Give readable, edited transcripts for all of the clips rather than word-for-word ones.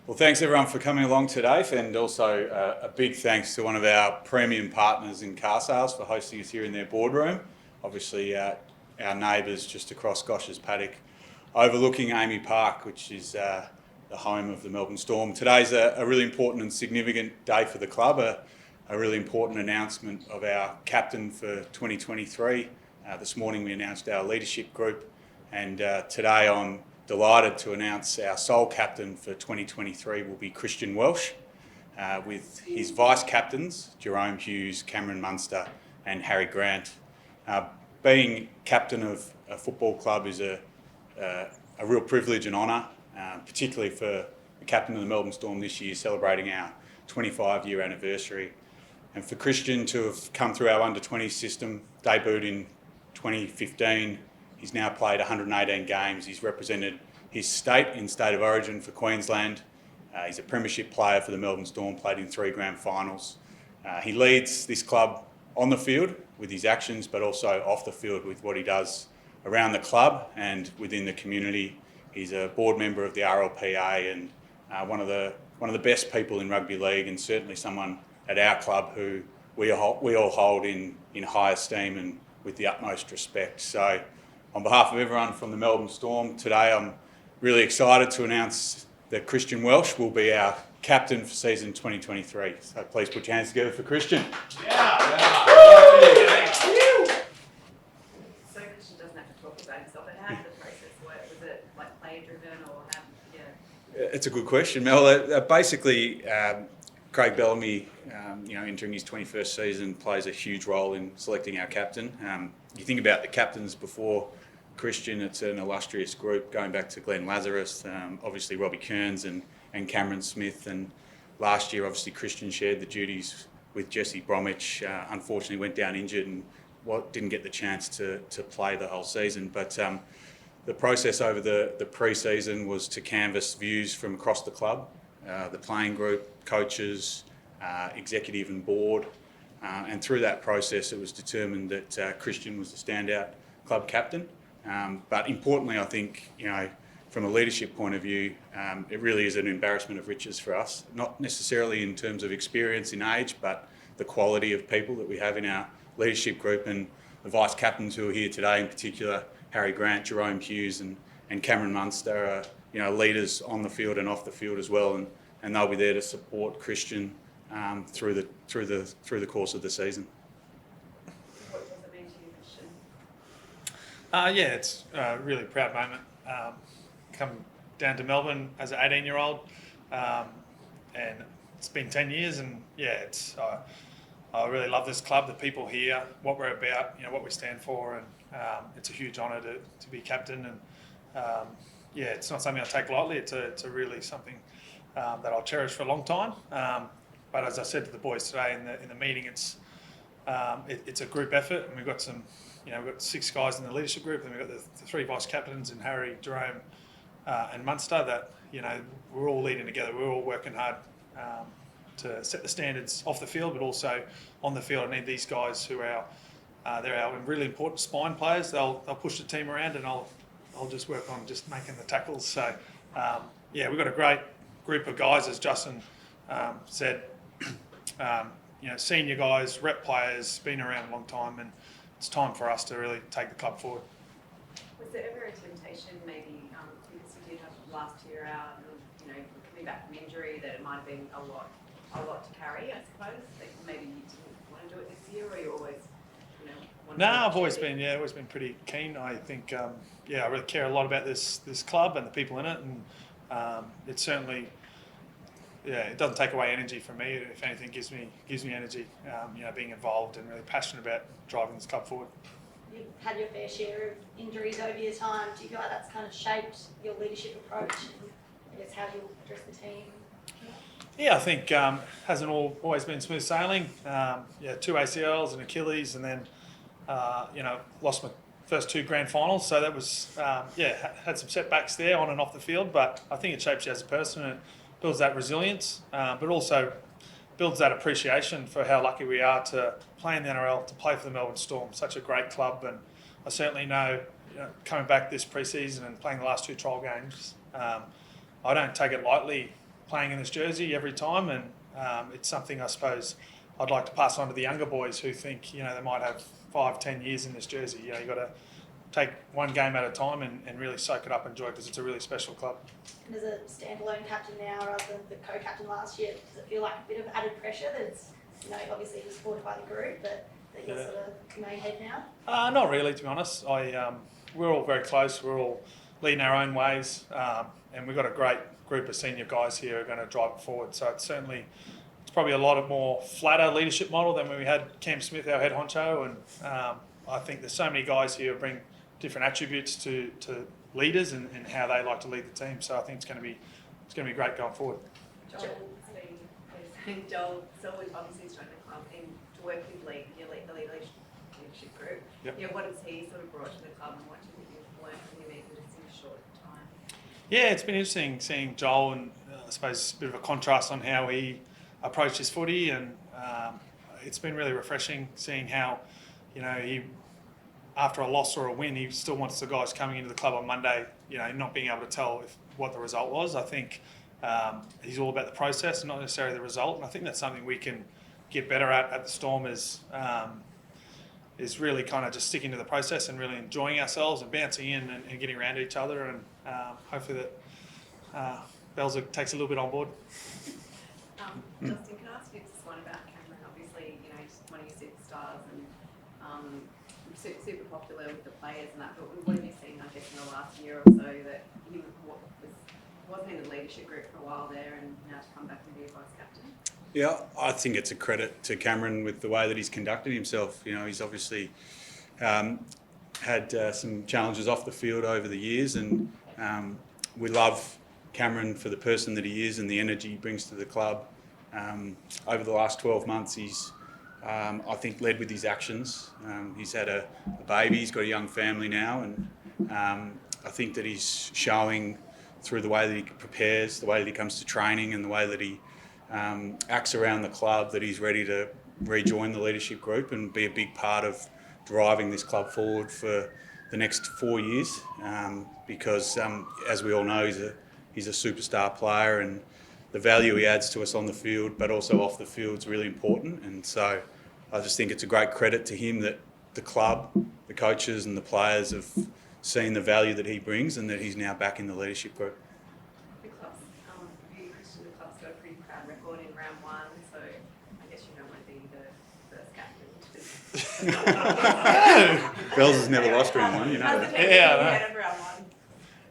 Well, thanks everyone for coming along today, and also a big thanks to one of our premium partners in car sales for hosting us here in their boardroom. Obviously, our neighbours just across Gosh's paddock, overlooking Amy Park, which is the home of the Melbourne Storm. Today's a really important and significant day for the club, a really important announcement of our captain for 2023. This morning we announced our leadership group, and today I'm delighted to announce our sole captain for 2023 will be Christian Welch, with his vice captains Jerome Hughes, Cameron Munster and Harry Grant. Being captain of a football club is a real privilege and honour, particularly for the captain of the Melbourne Storm this year, celebrating our 25-year anniversary. And for Christian to have come through our under-20 system, debuted in 2015, he's now played 118 games. He's represented his state in State of Origin for Queensland. He's a premiership player for the Melbourne Storm, played in 3 grand finals. He leads this club on the field with his actions, but also off the field with what he does around the club and within the community. He's a board member of the RLPA and one of the best people in rugby league, and certainly someone at our club who we all hold in high esteem and with the utmost respect. So on behalf of everyone from the Melbourne Storm, today I'm really excited to announce that Christian Welch will be our captain for season 2023. So please put your hands together for Christian. Yeah. So Christian doesn't have to talk about himself, but how did the process work? Was it like player driven or how? Yeah. It's a good question, Mel. Basically, Craig Bellamy, entering his 21st season, plays a huge role in selecting our captain. You think about the captains before Christian, it's an illustrious group going back to Glenn Lazarus, obviously Robbie Kearns and Cameron Smith, and last year obviously Christian shared the duties with Jesse Bromwich. Unfortunately went down injured and didn't get the chance to play the whole season, but the process over the pre-season was to canvass views from across the club, the playing group, coaches, executive and board, and through that process it was determined that Christian was the standout club captain. But importantly, I think, from a leadership point of view, it really is an embarrassment of riches for us, not necessarily in terms of experience in age, but the quality of people that we have in our leadership group, and the vice captains who are here today, in particular Harry Grant, Jerome Hughes and Cameron Munster, are leaders on the field and off the field as well, and they'll be there to support Christian through the course of the season. What does it mean to you, Christian? It's a really proud moment. Come down to Melbourne as an 18-year-old, and it's been 10 years, and I really love this club, the people here, what we're about, what we stand for, and it's a huge honour to be captain, and it's not something I take lightly. It's a really something that I'll cherish for a long time. But as I said to the boys today in the meeting, it's a group effort, and we've got we've got 6 guys in the leadership group, and we've got the 3 vice captains, and Harry, Jerome, and Munster, that we're all leading together. We're all working hard to set the standards off the field, but also on the field. I need these guys who are they're our really important spine players. They'll push the team around, and I'll just work on just making the tackles. So we've got a great group of guys, as Justin said. Senior guys, rep players, been around a long time, and it's time for us to really take the club forward. Was there ever a temptation, maybe because you did have last year out, and coming back from injury, that it might have been a lot to carry? I suppose that maybe you didn't want to do it this year, or you always, No, I've always been pretty keen. I think I really care a lot about this club and the people in it, and it certainly. It doesn't take away energy from me. If anything, gives me energy. Being involved and really passionate about driving this club forward. You've had your fair share of injuries over your time. Do you feel like that's kind of shaped your leadership approach and I guess how you address the team? Yeah, I think hasn't always been smooth sailing. 2 ACLs and Achilles, and then lost my first 2 grand finals. So that was had some setbacks there on and off the field, but I think it shapes you as a person. And it builds that resilience, but also builds that appreciation for how lucky we are to play in the NRL, to play for the Melbourne Storm, such a great club. And I certainly know, coming back this pre-season and playing the last 2 trial games, I don't take it lightly playing in this jersey every time, and it's something I suppose I'd like to pass on to the younger boys who think, you know, they might have 5-10 years in this jersey. You know, you've got to take one game at a time and really soak it up and enjoy it, because it's a really special club. And as a standalone captain now rather than the co-captain last year, does it feel like a bit of added pressure that it's, you know, obviously you're supported by the group, but that you're sort of main head now? Not really, to be honest. We're all very close. We're all leading our own ways, and we've got a great group of senior guys here who are going to drive it forward. So it's probably a lot of more flatter leadership model than when we had Cam Smith, our head honcho, and I think there's so many guys here who bring different attributes to leaders and how they like to lead the team. So I think it's going to be great going forward. Joel, so obviously he's joined the club and to work with the leadership group. Yep. Yeah, what has he sort of brought to the club, and what do you think you've learned from him even just in a short time? Yeah, it's been interesting seeing Joel, and I suppose a bit of a contrast on how he approached his footy, and it's been really refreshing seeing how, you know, he, after a loss or a win, he still wants the guys coming into the club on Monday, you know, not being able to tell what the result was. I think he's all about the process and not necessarily the result, and I think that's something we can get better at the Storm, is really kind of just sticking to the process and really enjoying ourselves and bouncing in and getting around each other, and hopefully that Belzer takes a little bit on board. Justin, can I ask you just one about Cameron? Obviously, you know, he's one of your superstars and super popular with the players and that, but what have you seen, I guess, in the last year or so that he wasn't in the leadership group for a while there, and now to come back and be a vice captain? Yeah, I think it's a credit to Cameron with the way that he's conducted himself. You know, he's obviously had some challenges off the field over the years, and we love Cameron for the person that he is and the energy he brings to the club. Over the last 12 months, he's, I think, led with his actions. He's had a baby, he's got a young family now, and I think that he's showing through the way that he prepares, the way that he comes to training, and the way that he acts around the club, that he's ready to rejoin the leadership group and be a big part of driving this club forward for the next 4 years, because as we all know, he's a superstar player, and the value he adds to us on the field but also off the field is really important. And so I just think it's a great credit to him that the club, the coaches and the players have seen the value that he brings, and that he's now back in the leadership group. The club's, Christian, the club's got a pretty proud record in round one, so I guess you don't want to be the first captain. Bells has never lost round one, you know that.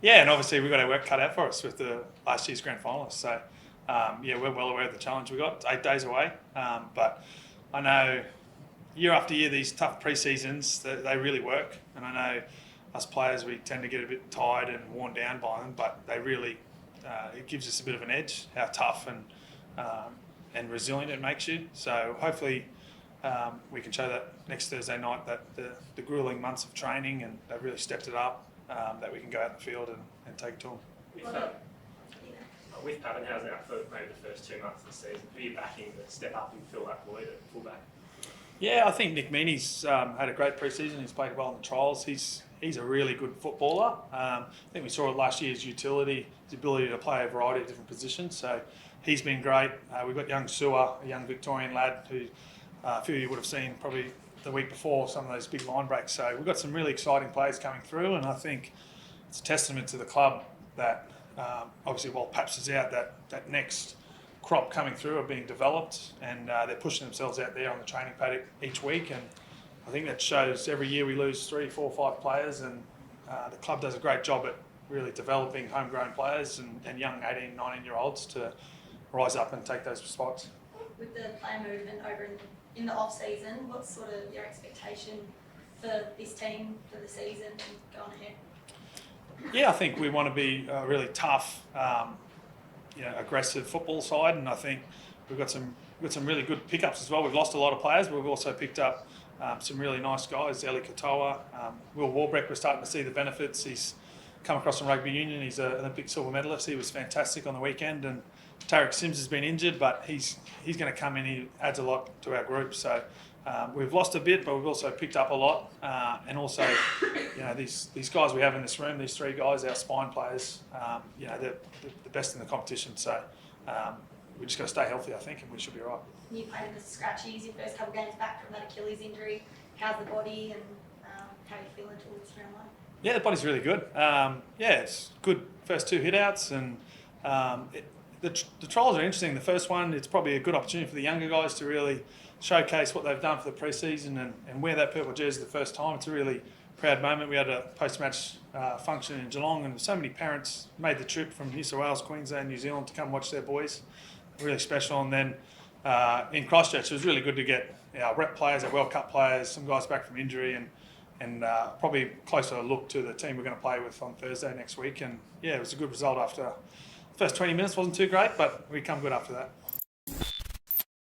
Yeah, and obviously we've got our work cut out for us with the last year's grand finalists. So, yeah, we're well aware of the challenge we got. It's 8 days away, but I know year after year these tough pre-seasons, they really work, and I know us players, we tend to get a bit tired and worn down by them, but they really, it gives us a bit of an edge, how tough and resilient it makes you. So hopefully we can show that next Thursday night, that the gruelling months of training, and they've really stepped it up, that we can go out in the field and take it to them. With Pappenhausen out for maybe the first 2 months of the season, who are you backing to step up and fill that void at fullback? Yeah, I think Nick Meaney's had a great pre-season. He's played well in the trials. He's a really good footballer. I think we saw it last year, his utility, his ability to play a variety of different positions. So he's been great. We've got young Sewer, a young Victorian lad who a few of you would have seen probably the week before, some of those big line breaks. So we've got some really exciting players coming through, and I think it's a testament to the club that obviously while Paps is out, that next crop coming through are being developed, and they're pushing themselves out there on the training paddock each week. And I think that shows every year we lose 3, 4, 5 players, and the club does a great job at really developing homegrown players and young 18, 19-year-olds to rise up and take those spots. With the player movement over in the off-season, what's sort of your expectation for this team for the season and going ahead? Yeah, I think we want to be a really tough, aggressive football side, and I think we've got some really good pickups as well. We've lost a lot of players, but we've also picked up some really nice guys. Eli Katoa, Will Warbeck, we're starting to see the benefits. He's come across from Rugby Union. He's an Olympic silver medalist. He was fantastic on the weekend, and Tarek Sims has been injured, but he's going to come in. He adds a lot to our group. So we've lost a bit, but we've also picked up a lot. And also, these guys we have in this room, these 3 guys, our spine players, they're the best in the competition. So we just got to stay healthy, I think, and we should be all right. You played in the scratchies your first couple of games back from that Achilles injury. How's the body and how are you feeling towards round one? Yeah, the body's really good. It's good first 2 hit-outs, and the trials are interesting. The first one, it's probably a good opportunity for the younger guys to really showcase what they've done for the pre-season and wear that purple jersey the first time. It's a really proud moment. We had a post-match function in Geelong, and so many parents made the trip from New South Wales, Queensland, New Zealand to come watch their boys. Really special. And then in Christchurch, it was really good to get our rep players, our World Cup players, some guys back from injury, and probably closer look to the team we're going to play with on Thursday next week. And yeah, it was a good result after the first 20 minutes. Wasn't too great, but we come good after that.